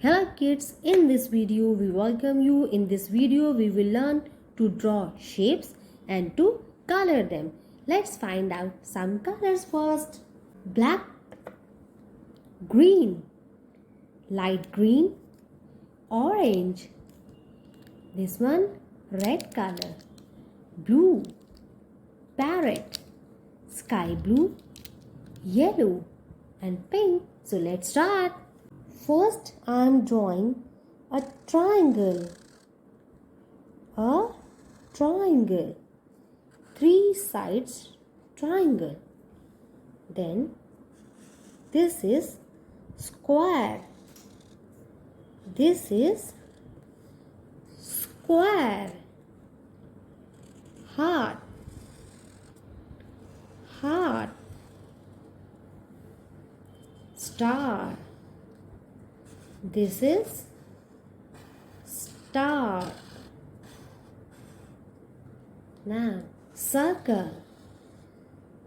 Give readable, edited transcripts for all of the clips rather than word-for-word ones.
Hello kids, in this video we welcome you. In this video we will learn to draw shapes and to color them. Let's find out some colors first. Black, green, light green, orange. This one red color, blue, parrot, sky blue, yellow and pink. So let's start. First I am drawing a triangle. A triangle. 3 sides triangle. Then this is square. This is square. Heart. Heart. Star. This is star. Now circle.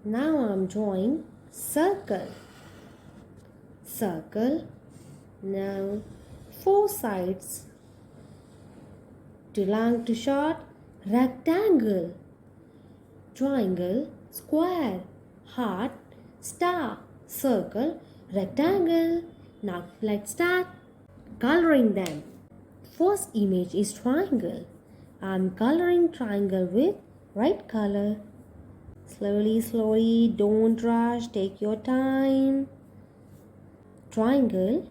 Now I'm drawing circle. Circle. Now 4 sides. Too long, too short. Rectangle. Triangle. Square. Heart. Star. Circle. Rectangle. Now let's start coloring them. First image is triangle. I'm coloring triangle with red color. Slowly, don't rush, take your time. Triangle,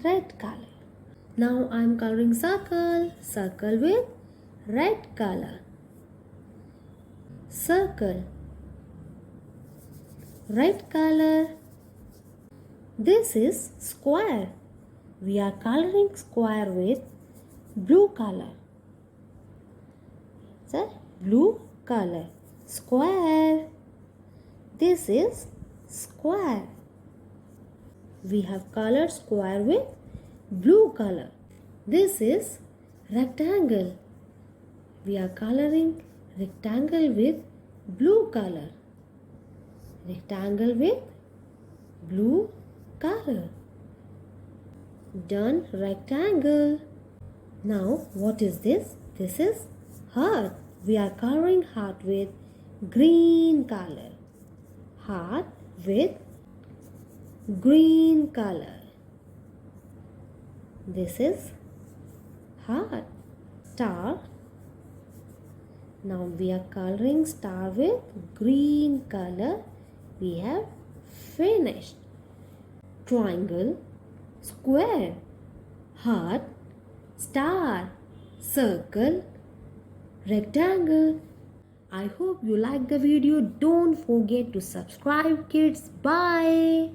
red color. Now I'm coloring circle. Circle with red color. Circle, red color. This is square. We are coloring square with blue color. So, blue color. Square. This is square. We have colored square with blue color. This is rectangle. We are coloring rectangle with blue color. Rectangle with blue color. Done rectangle. Now what is this? This is heart. We are coloring heart with green color. Heart with green color. This is heart. Star. Now we are coloring star with green color. We have finished. Triangle, square, heart, star, circle, rectangle. I hope you like the video. Don't forget to subscribe kids. Bye.